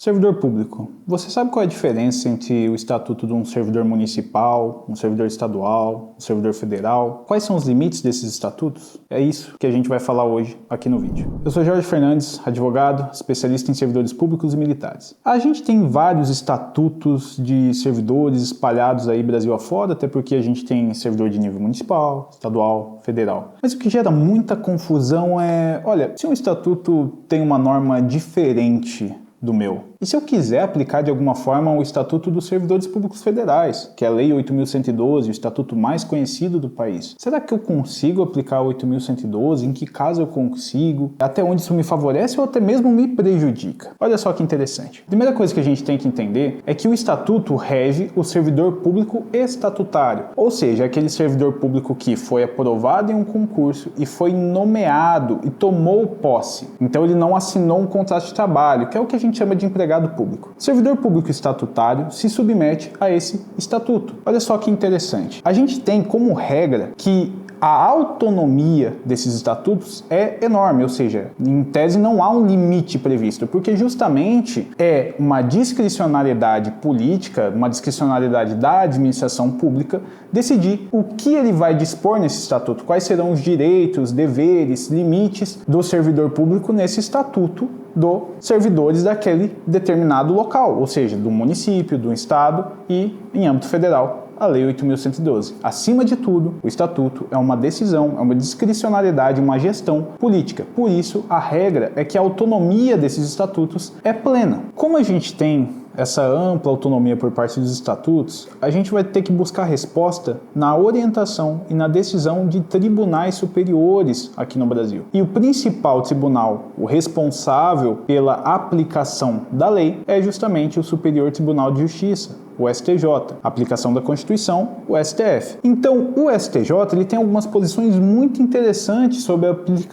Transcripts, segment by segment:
Servidor público. Você sabe qual é a diferença entre o estatuto de um servidor municipal, um servidor estadual, um servidor federal? Quais são os limites desses estatutos? É isso que a gente vai falar hoje aqui no vídeo. Eu sou Jorge Fernandes, advogado, especialista em servidores públicos e militares. A gente tem vários estatutos de servidores espalhados aí Brasil afora, até porque a gente tem servidor de nível municipal, estadual, federal. Mas o que gera muita confusão é, olha, se um estatuto tem uma norma diferente do meu, e se eu quiser aplicar de alguma forma o Estatuto dos Servidores Públicos Federais, que é a Lei 8.112, o estatuto mais conhecido do país, será que eu consigo aplicar o 8.112? Em que caso eu consigo? Até onde isso me favorece ou até mesmo me prejudica? Olha só que interessante. A primeira coisa que a gente tem que entender é que o estatuto rege o servidor público estatutário, ou seja, aquele servidor público que foi aprovado em um concurso e foi nomeado e tomou posse. Então ele não assinou um contrato de trabalho, que é o que a gente chama de empregado público. O servidor público estatutário se submete a esse estatuto. Olha só que interessante. A gente tem como regra que a autonomia desses estatutos é enorme, ou seja, em tese não há um limite previsto, porque justamente é uma discricionariedade política, uma discricionariedade da administração pública decidir o que ele vai dispor nesse estatuto, quais serão os direitos, deveres, limites do servidor público nesse estatuto dos servidores daquele determinado local, ou seja, do município, do estado e, em âmbito federal, a Lei 8.112. Acima de tudo, o Estatuto é uma decisão, é uma discricionariedade, uma gestão política. Por isso, a regra é que a autonomia desses estatutos é plena. Como a gente tem essa ampla autonomia por parte dos estatutos, a gente vai ter que buscar resposta na orientação e na decisão de tribunais superiores aqui no Brasil. E o principal tribunal, o responsável pela aplicação da lei, é justamente o Superior Tribunal de Justiça, o STJ, aplicação da Constituição, o STF. Então, o STJ ele tem algumas posições muito interessantes sobre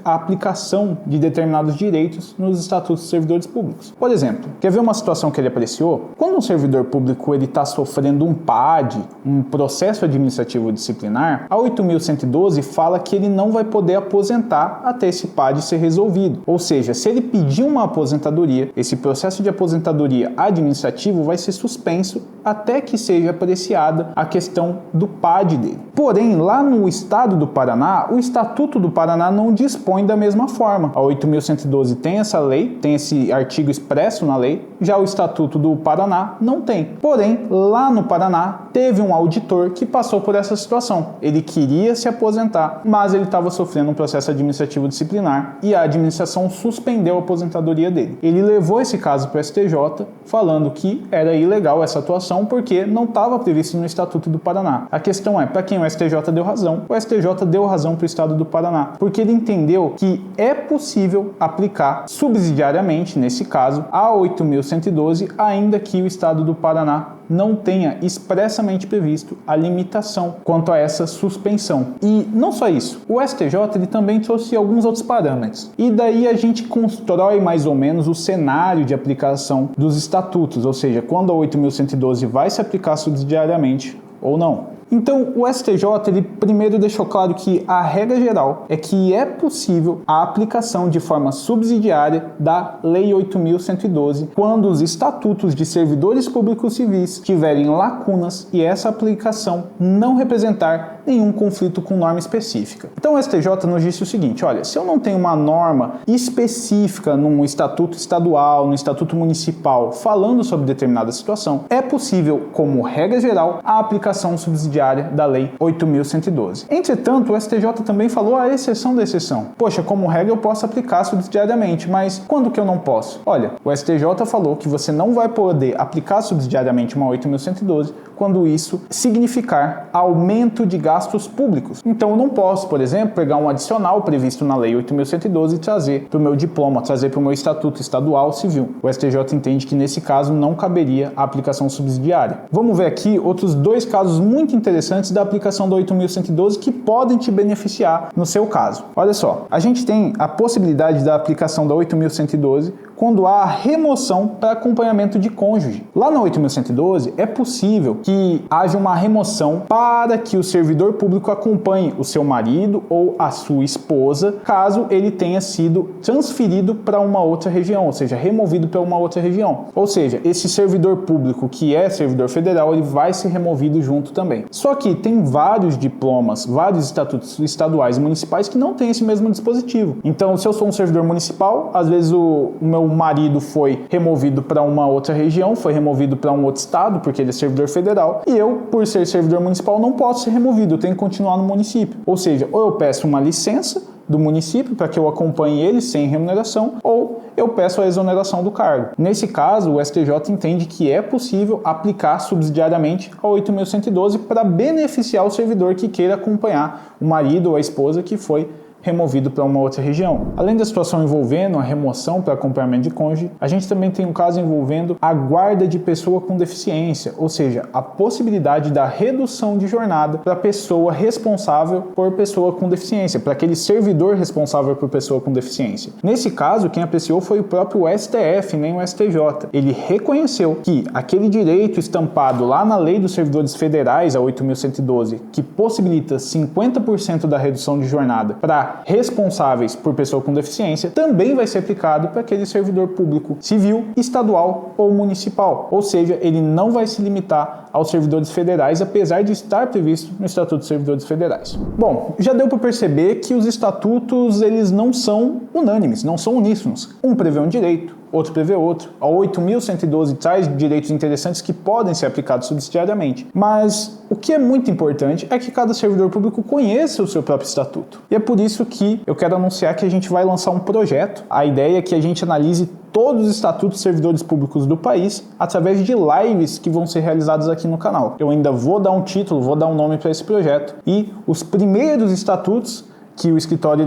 a aplicação de determinados direitos nos estatutos dos servidores públicos. Por exemplo, quer ver uma situação que ele apreciou? Quando um servidor público está sofrendo um PAD, um processo administrativo disciplinar, a 8.112 fala que ele não vai poder aposentar até esse PAD ser resolvido. Ou seja, se ele pedir uma aposentadoria, esse processo de aposentadoria administrativo vai ser suspenso até que seja apreciada a questão do PAD dele. Porém, lá no estado do Paraná, o Estatuto do Paraná não dispõe da mesma forma. A 8.112 tem essa lei, tem esse artigo expresso na lei, já o Estatuto do Paraná não tem. Porém, lá no Paraná, teve um auditor que passou por essa situação. Ele queria se aposentar, mas ele estava sofrendo um processo administrativo disciplinar e a administração suspendeu a aposentadoria dele. Ele levou esse caso para o STJ, falando que era ilegal essa atuação porque não estava previsto no Estatuto do Paraná. A questão é, para quem o STJ deu razão? O STJ deu razão para o Estado do Paraná, porque ele entendeu que é possível aplicar subsidiariamente, nesse caso, a 8.112, ainda que o Estado do Paraná não tenha expressamente previsto a limitação quanto a essa suspensão. E não só isso, o STJ ele também trouxe alguns outros parâmetros. E daí a gente constrói mais ou menos o cenário de aplicação dos estatutos, ou seja, quando a 8.112 vai se aplicar subsidiariamente ou não. Então, o STJ, ele primeiro deixou claro que a regra geral é que é possível a aplicação de forma subsidiária da Lei 8.112 quando os estatutos de servidores públicos civis tiverem lacunas e essa aplicação não representar nenhum conflito com norma específica. Então, o STJ nos disse o seguinte, olha, se eu não tenho uma norma específica num estatuto estadual, no estatuto municipal, falando sobre determinada situação, é possível, como regra geral, a aplicação subsidiária da Lei 8.112. Entretanto, o STJ também falou a exceção da exceção. Poxa, como regra eu posso aplicar subsidiariamente, mas quando que eu não posso? Olha, o STJ falou que você não vai poder aplicar subsidiariamente uma 8.112 quando isso significar aumento de gastos públicos. Então eu não posso, por exemplo, pegar um adicional previsto na Lei 8.112 e trazer para o meu diploma, trazer para o meu estatuto estadual civil. O STJ entende que nesse caso não caberia a aplicação subsidiária. Vamos ver aqui outros dois casos muito interessantes interessantes da aplicação da 8.112 que podem te beneficiar no seu caso. Olha só, a gente tem a possibilidade da aplicação da 8.112 quando há a remoção para acompanhamento de cônjuge. Lá na 8.112 é possível que haja uma remoção para que o servidor público acompanhe o seu marido ou a sua esposa, caso ele tenha sido transferido para uma outra região, ou seja, removido para uma outra região. Ou seja, esse servidor público que é servidor federal, ele vai ser removido junto também. Só que tem vários diplomas, vários estatutos estaduais e municipais que não têm esse mesmo dispositivo. Então, se eu sou um servidor municipal, às vezes o meu marido foi removido para uma outra região, foi removido para um outro estado, porque ele é servidor federal, e eu, por ser servidor municipal, não posso ser removido, eu tenho que continuar no município. Ou seja, ou eu peço uma licença do município para que eu acompanhe ele sem remuneração, ou eu peço a exoneração do cargo. Nesse caso, o STJ entende que é possível aplicar subsidiariamente a 8.112 para beneficiar o servidor que queira acompanhar o marido ou a esposa que foi removido para uma outra região. Além da situação envolvendo a remoção para acompanhamento de cônjuge, a gente também tem um caso envolvendo a guarda de pessoa com deficiência, ou seja, a possibilidade da redução de jornada para a pessoa responsável por pessoa com deficiência, para aquele servidor responsável por pessoa com deficiência. Nesse caso, quem apreciou foi o próprio STF, nem o STJ. Ele reconheceu que aquele direito estampado lá na Lei dos Servidores Federais, a 8.112, que possibilita 50% da redução de jornada para responsáveis por pessoa com deficiência, também vai ser aplicado para aquele servidor público civil, estadual ou municipal. Ou seja, ele não vai se limitar aos servidores federais, apesar de estar previsto no Estatuto dos Servidores Federais. Bom, já deu para perceber que os estatutos eles não são unânimes, não são uníssonos. Um prevê um direito, outro prevê outro. A 8.112 traz direitos interessantes que podem ser aplicados subsidiariamente. Mas o que é muito importante é que cada servidor público conheça o seu próprio estatuto. E é por isso que eu quero anunciar que a gente vai lançar um projeto. A ideia é que a gente analise todos os estatutos dos servidores públicos do país através de lives que vão ser realizadas aqui no canal. Eu ainda vou dar um título, vou dar um nome para esse projeto. E os primeiros estatutos que o escritório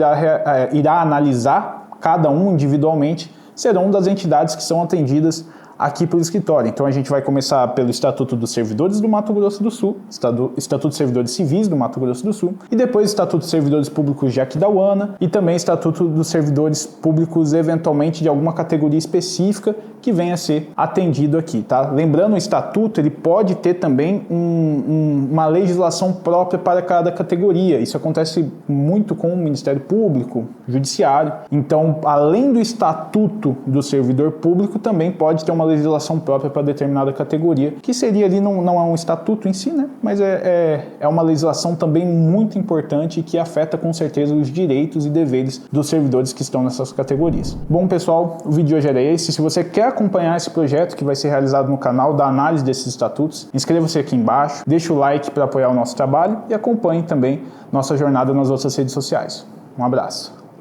irá analisar, cada um individualmente, serão das entidades que são atendidas aqui pelo escritório. Então a gente vai começar pelo Estatuto dos Servidores do Mato Grosso do Sul, Estatuto dos Servidores Civis do Mato Grosso do Sul, e depois Estatuto dos Servidores Públicos de Aquidauana e também Estatuto dos Servidores Públicos eventualmente de alguma categoria específica que venha a ser atendido aqui, tá? Lembrando, o estatuto ele pode ter também uma legislação própria para cada categoria. Isso acontece muito com o Ministério Público, Judiciário. Então, além do estatuto do servidor público, também pode ter uma legislação própria para determinada categoria, que seria ali, não é um estatuto em si, né? Mas é uma legislação também muito importante e que afeta com certeza os direitos e deveres dos servidores que estão nessas categorias. Bom, pessoal, o vídeo de hoje era esse. Se você quer acompanhar esse projeto que vai ser realizado no canal da análise desses estatutos, inscreva-se aqui embaixo, deixa o like para apoiar o nosso trabalho e acompanhe também nossa jornada nas outras redes sociais. Um abraço.